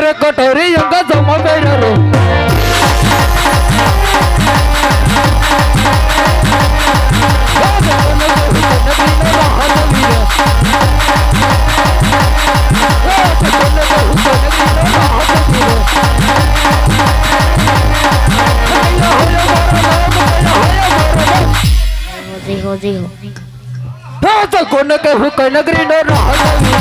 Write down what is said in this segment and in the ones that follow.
रे कटोरी अंगा जमा बेडरो कोण के हुक नगरी न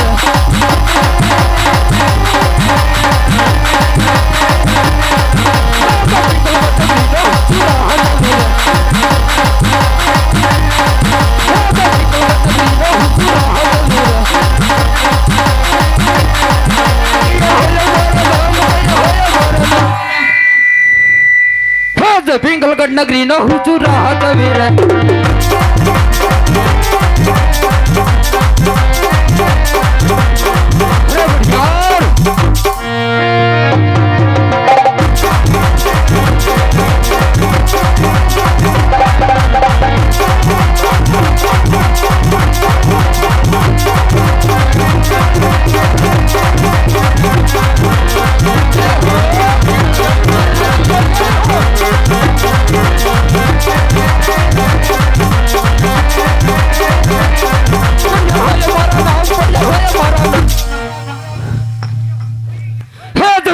पिंगलगढ़ नगरी न हुचूरा हवीर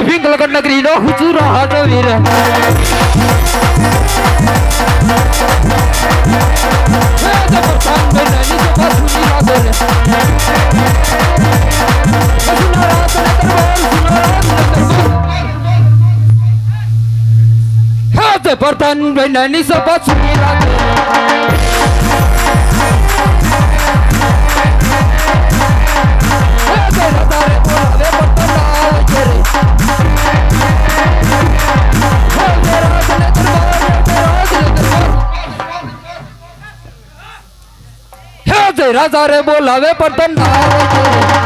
पिंगलगढ़ नगरी न हुचूरा हवीर प्रधान नैनी सभा सुनी રાજા રે બોલાવે પણ તન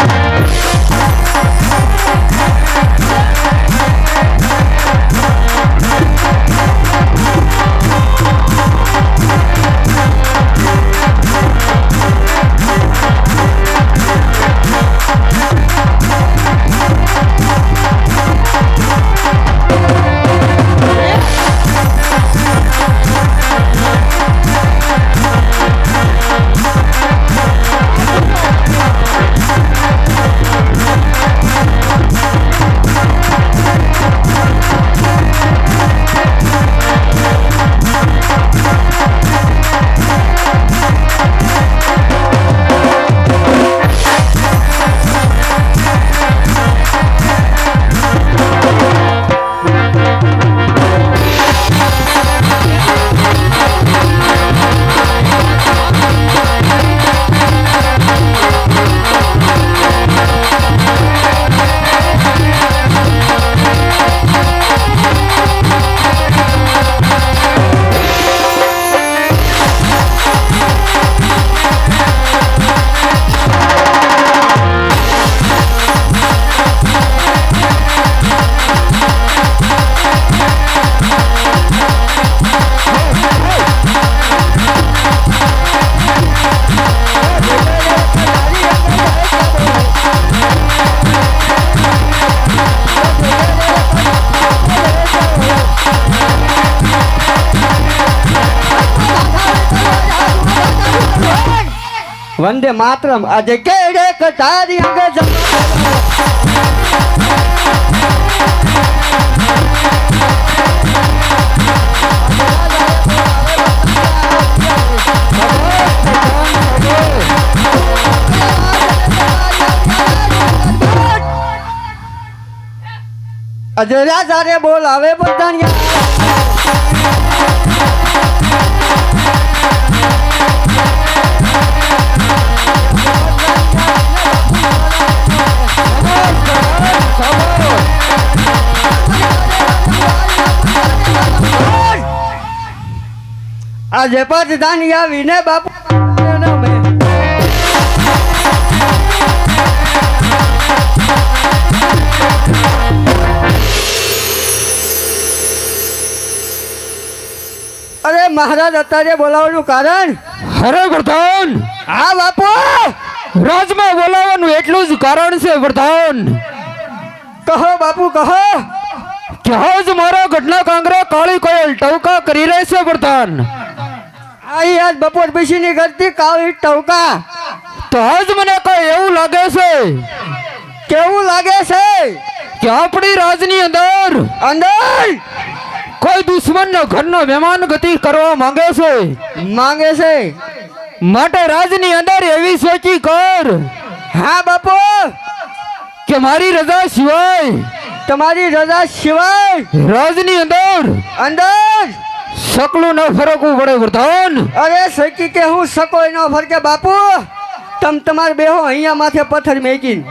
વંદે માતરમ આજે કેડે કટારી અંગે આજે રાજા રે બોલાવે બધાનિયા આજે પદ દાની આવીને બાપુ અરે મહારાજ અત્યારે બોલાવવાનું કારણ અરે પ્રધાન હા બાપુ રાજમાં બોલાવવાનું એટલું જ કારણ છે પ્રધાન કહો બાપુ કહો કે આજ મારા ઘટના કાંગરે કાળી કોયલ ટવકા કરી રહી છે પ્રધાન આઈ આજ બપોર પછીની કરતી કાળી ટવકા તો આજ મને કઈ એવું લાગે છે કેવું લાગે છે કે આપણી રાજની અંદર અંદર કોઈ દુશ્મનના ઘરનો મહેમાન ગતિ કરવા માંગે છે માટે રાજની અંદર એવી સોચી કર હા બાપુ કે મારી રજા સિવાય તમારી રજા સિવાય રાજની અંદર સકલું ન ફરકવું પડે પ્રધાન અરે સકી કે હું સકોય ન ફરકે બાપુ તમ તમારે બેહો અહીંયા માથે પથ્થર મેકીને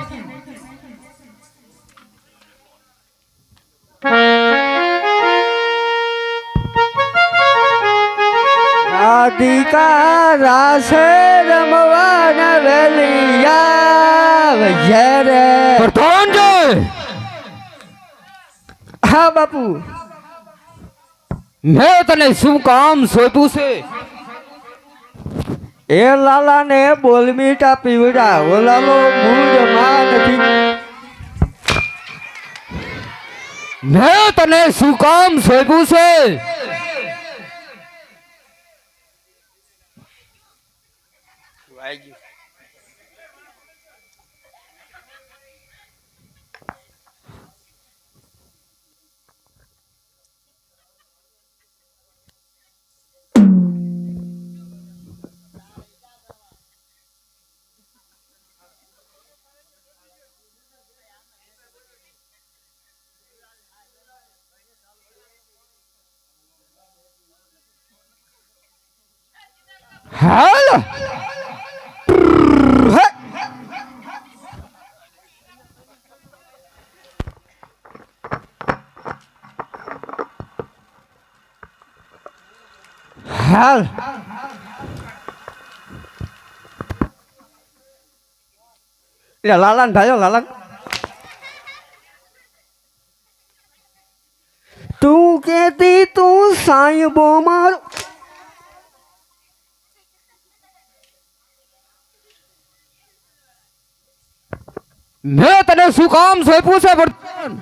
રાધિકા રાસે રમવાના વેલિયા વજરે પ્રધાન જય હા બાપુ મેં તને શું કામ સોંપ્યું છે એ લાલાને બોલમીટા પીવડા ઓલાલો મૂળ માં નથી મેં તને શું કામ સોંપ્યું છે હાલ હાલ એટલે લાલાન ભાઈઓ લાલાન તું કેતી તું સાહેબો મારો મેં તને શું કામ સોંપ્યું છે વર્તમાન?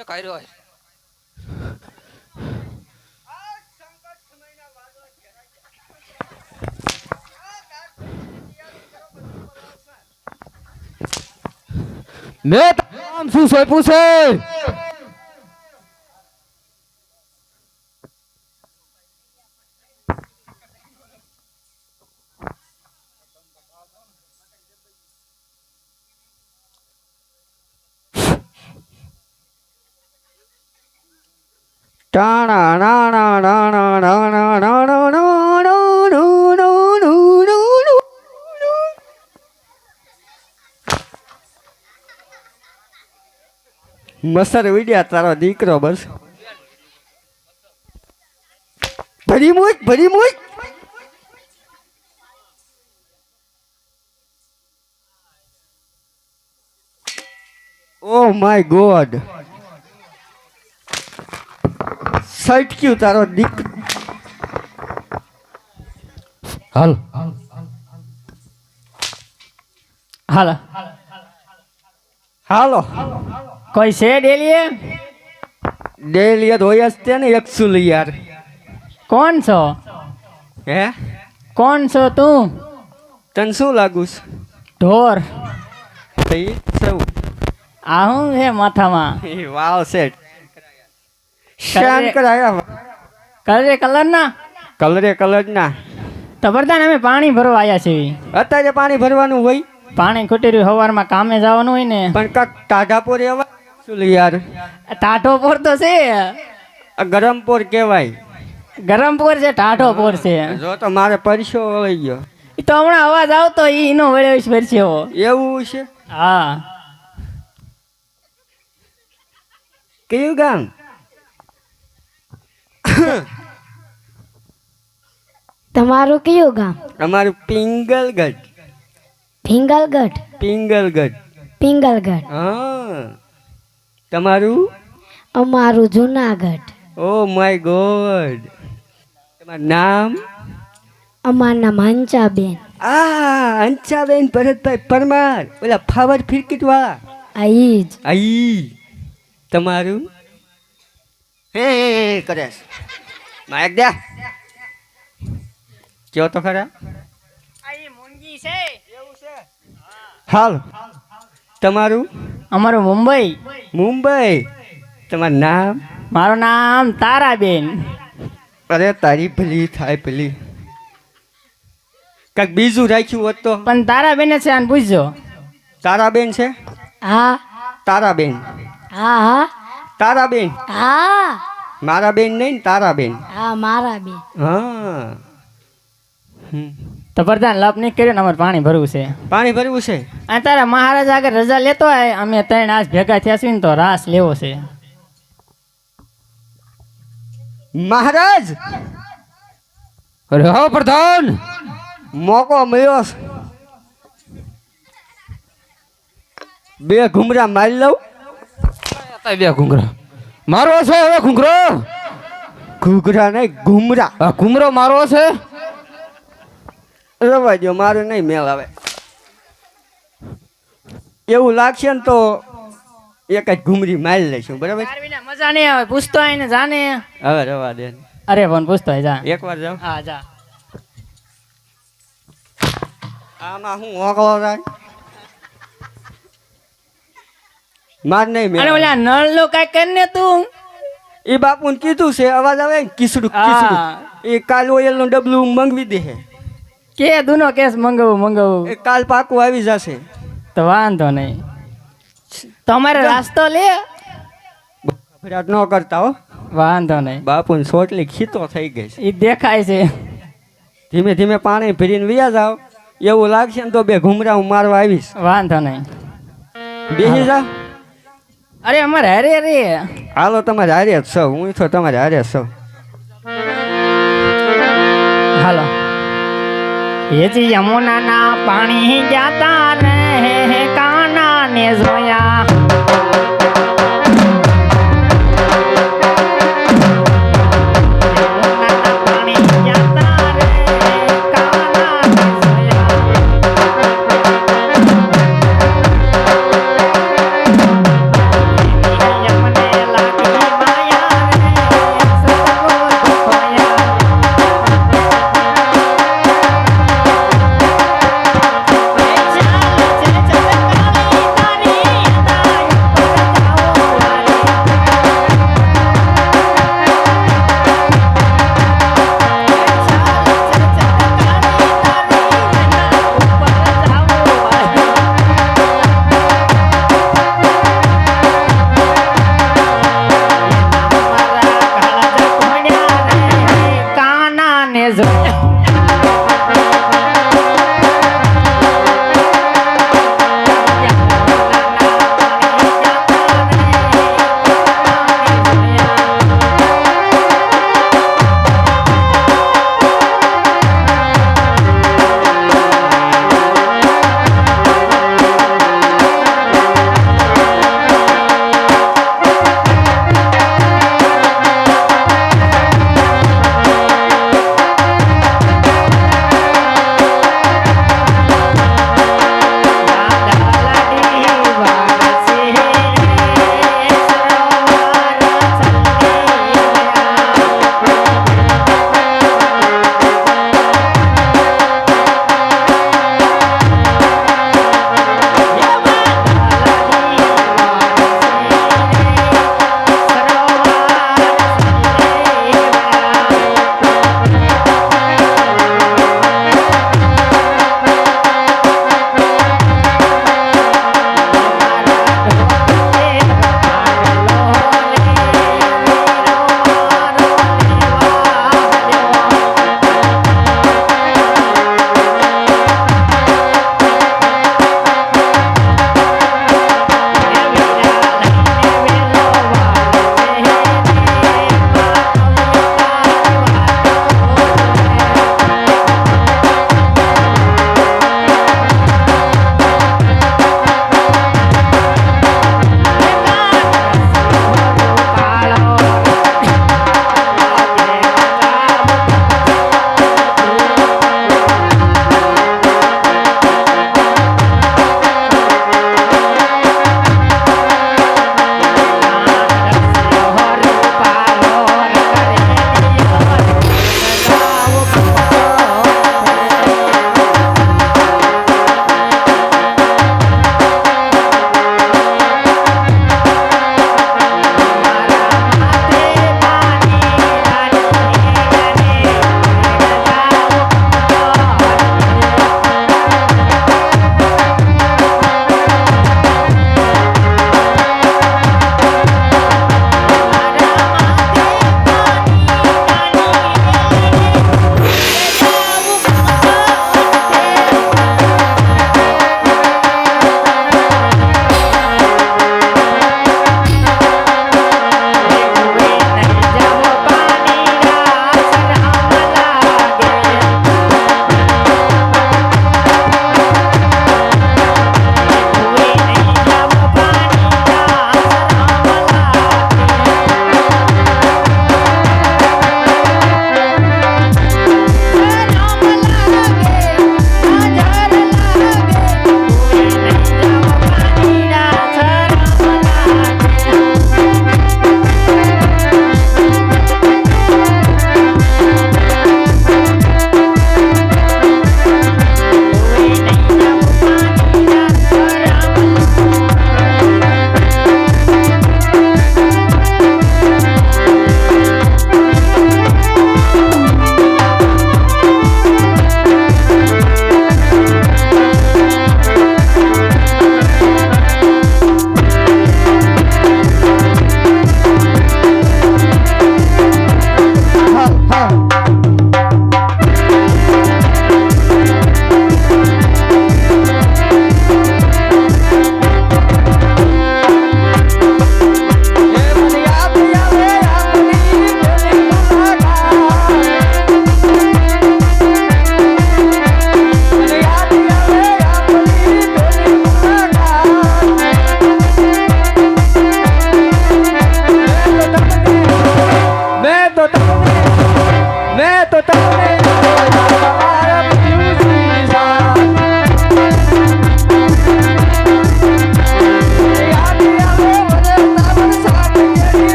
એ કાંઈ રહ્યો. મેં તને કામ શું સોંપ્યું છે? ટાણા નાણા નાણા નાણા નાણા મસર ઉડ્યા તારો દીકરો બસ ભરી મૂક ઓ માય ગોડ સટક્યું તારો દીક હાલ હાલો હાલો કોઈ છે ડેલીએ? ડેલી હોય જ તે ને 100 યાર કોણ છો? હે કોણ છો તું? તને શું લાગુ છે ઢોર. થઈ સૌ આ હું હે માથામાં વાવ સેટ શાન કરાયા કલર ના કલર ના તો પ્રધાન અમે પાણી ભરવા આવ્યા છીએ. અત્યારે પાણી ભરવાનું હોય પાણી ખૂટી રહ્યું, સવારમાં કામે જવાનું હોય ને. પણ કાક ટાઢા પોર એવા શું લે યાર ટાઢો પોર તો છે, આ ગરમ પોર કહેવાય. ગરમ પોર છે, ટાઢો પોર છે. જો તો મારે પરસો વળી ગયો. ઈ તો હમણાં અવાજ આવતો ઈનો વળ્યો છે પરસ્યો. એવું છે? હા. કયું ગામ? તમારું કયું ગામ? અમારું પિંગલગઢ. પિંગલગઢ. પિંગલગઢ. હા. તમારું? અમારું જુનાગઢ. Oh my God. તમારું નામ? અમારું નામ હંચાબેન. અંચાબેન ભરતભાઈ પરમાર, ઓલા ફાવર ફિરકીટ વાળા. આઈ જ. આઈ. તમારું? હે કરે માયક દે કયો તો ખરા. હાલ. તમારું? અમારું મુંબઈ. મુંબઈ. તમારું નામ? મારું નામ તારાબેન. અરે તારી ભલી થાય ભલી. કાંઈક બીજું રાખ્યું હોત તો. પણ તારાબેન છે, આને પૂછજો. તારાબેન છે? હા. તારાબેન. હા. તારાબેન. હા. મારા બેન નહીં ને તારાબેન. હા મારા બેન. હા. તો પ્રધાન લપ નહીં કર્યો ને અમારે પાણી ભરવું છે. પાણી ભરવું છે? અને તારા મહારાજ આગળ રજા લેતો હોય, અમે 3 આજ ભેગા થયા છીએ ને તો રાસ લેવો છે. મહારાજ અરે હા પ્રધાન, મોકો મળ્યો છે. 2 ઘુમરા મારી લઉં. બે ઘૂંઘરા મારો છે. હવે ઘૂંઘરો ઘૂઘરા નહીં ઘુમરા. આ ઘૂમરો મારો છે. રવા દો, મારું નહીં મેળ આવે. એવું લાગશે ને તો એક જ ઘુમરી મારી લઈશું, બરાબર? મજા નહીં આવે, પૂછતો હોય ને જાને. હવે રવા દે. અરે પણ પૂછતો હોય જા. એકવાર જાવ. હા જા. આમાં હું ઓગળો રાખ. માર નહીં અને મેળ. ઓલા નળ નો કઈ કરીને તું. એ બાપુને કીધું છે, અવાજ આવે ને કિસડું હા. કિસડું. એ કાલ ઓઇલ નું ડબલું મંગવી દે. કે દુનો કેસ મંગાવું. એ કાલ પાકું આવી જશે. તો વાંધો નહીં. તમારે રાસ્તો લે. ફરિયાદ ન કરતા હો. વાંધો નહીં. બાપુને સોટલી ખીતો થઈ ગઈ છે. એ દેખાય છે. ધીમે ધીમે પાણી ભરીને વ્યા જાવ. એવું લાગશે ને તો 2 ઘુમરા હું મારવા આવીશ. વાંધો નહીં. બેસી જાવ. અરે અમારે હરે રે. હાલો તમારે હારે જ છો, હું તો તમારે હારે જ છું. હાલો. હેજી યમુનાના પાણી જાતા રે કાના ને જોયા યમુનાના પાણી જાતા રે કાના ને જોયા યમને લાગી માયા રે સગો ખોયા ચાલ ચે ચલ કાળી તારી અદાય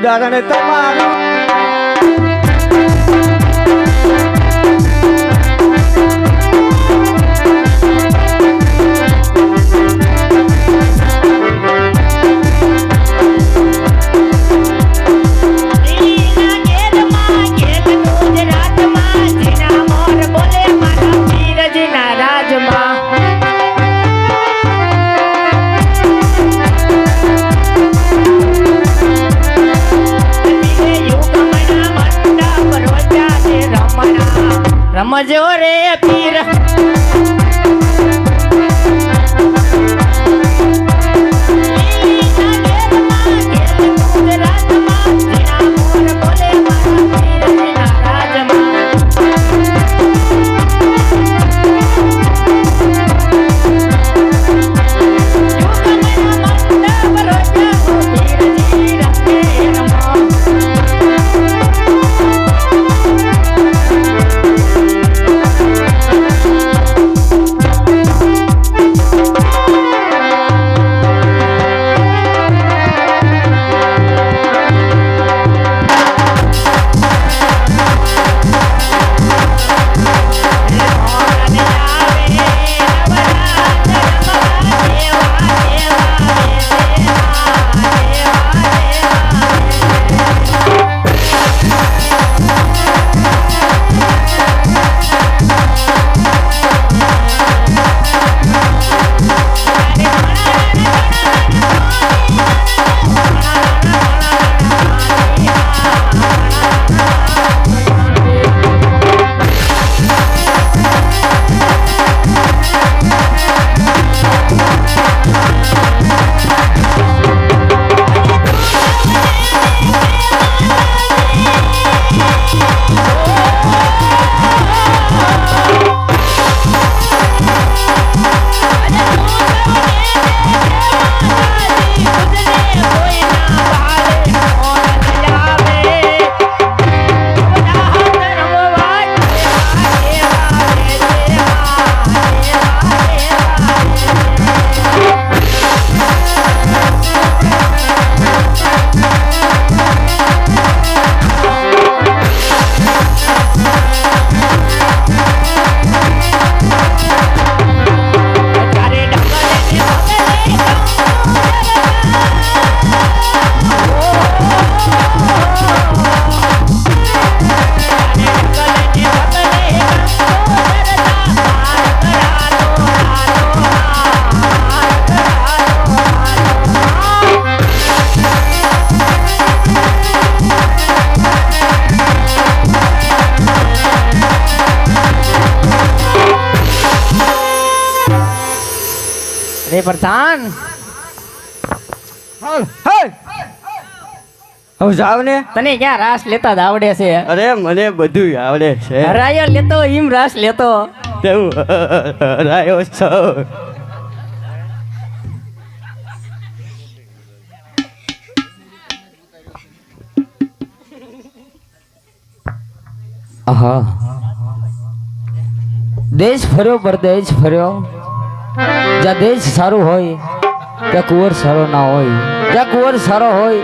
ઉદાહરણ તમારું રમજો રે પીર રે પ્રધાન હવે જાવ ને તને ક્યાં રાસ લેતા જ આવડે છે અરે મને બધું આવડે છે હરાયો લેતો ઈમ રાસ લેતો તે હું હરાયો છું આહા દેશ ફર્યો પરદેશ ફર્યો જ્યાં દેશ સારું હોય ત્યાં કુંવર સારો ના હોય જ્યાં કુંવર સારો હોય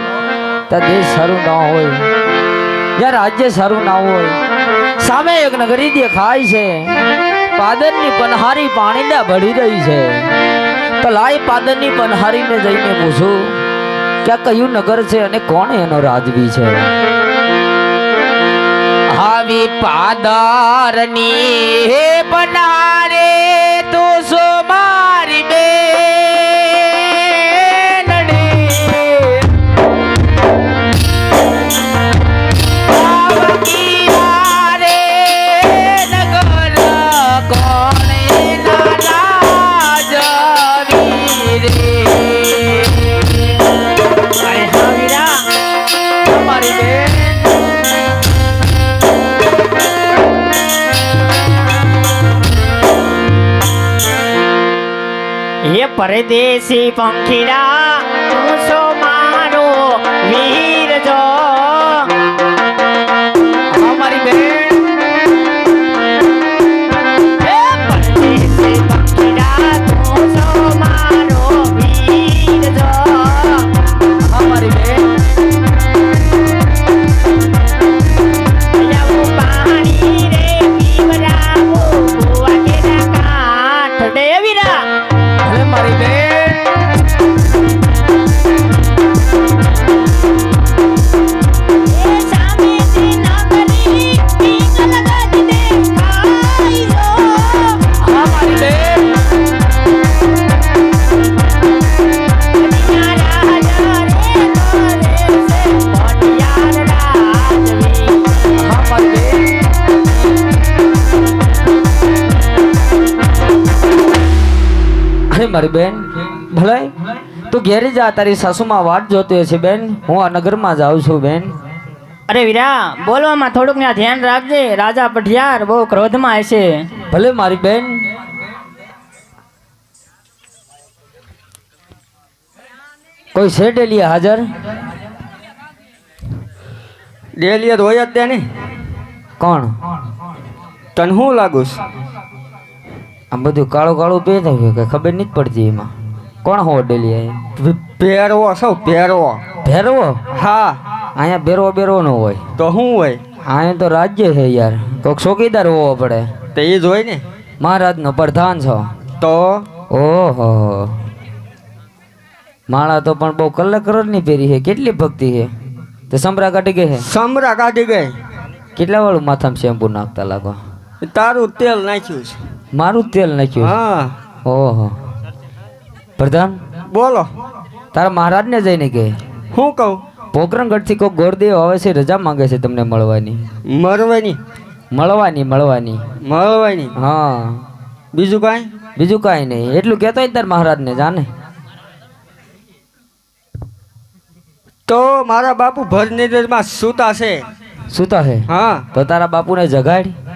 ત્યાં દેશ સારું ના હોય જ્યાં રાજ્ય સારું ના હોય સામે એક નગરી દેખાય છે પાદરની પનહારી પાણીના ભળી રહી છે તો લાય પાદરની પનહારીને જઈને પૂછું કે આ કયું નગર છે અને કોણ એનો રાજવી છે આવી પાદરની હે પનહારે તો સો મારી પરદેશી પંખીડા તું સો મારો વીર જો અમારી બેન પરદેશી પંખીડા તું સો મારો વીર જો અમારી બેન મારી બેન ભલે તું ઘેરી જા, તારી સાસુમાં વાટ જોતી હશે બેન. હું આ નગરમાં જાઉં છું બેન. અરે વીરા, બોલવામાં થોડુંક ત્યાં ધ્યાન રાખજે. રાજા પઢિયાર બહુ ક્રોધમાં હશે. ભલે મારી બેન. કોઈ છે ડેલિયા હાજર? ડેલિયર હોય જ તે ને. કોણ? તને શું લાગુ છે? આ બધું કાળું કાળું પે થયું કે ખબર નથી પડતી એમાં. કોણ હો ડેલિયા? પહેરવો સૌ પહેરવો. ભેરવો? હા. અહીંયા બેરવો બેરવો ન હોય. તો શું હોય? અહીંયા તો રાજ્ય છે યાર, કોઈક ચોકીદાર હોવો પડે. તો એ જ હોય ને. મહારાજનો પ્રધાન છો તો ઓહો. માળા તો પણ બહુ કલરની પહેરી છે. કેટલી ભક્તિ છે. તે સમરા કાઢી ગઈ છે. સમરા કાઢી ગઈ. કેટલા વાળું માથામાં શેમ્પુ નાખતા લાગો? તારું તેલ નાખ્યું છે. મારું જ તેલ નાખ્યું. હા. ઓહો. પ્રધાન બોલો. તારા મહારાજને જઈને કહે શું કહું? પોકરણગઢથી કોઈ ગોરદેવ આવે છે, રજા માંગે છે તમને મળવાની. મરવાની. મળવાની. મળવાની. હા. બીજું કાંઈ? બીજું કાંઈ નહીં. એટલું કહેતો હોય તાર મહારાજને જાને. તો મારા બાપુ ભરનીરમાં સૂતા છે. સૂતા છે? હા. તો તારા બાપુને જગાડ.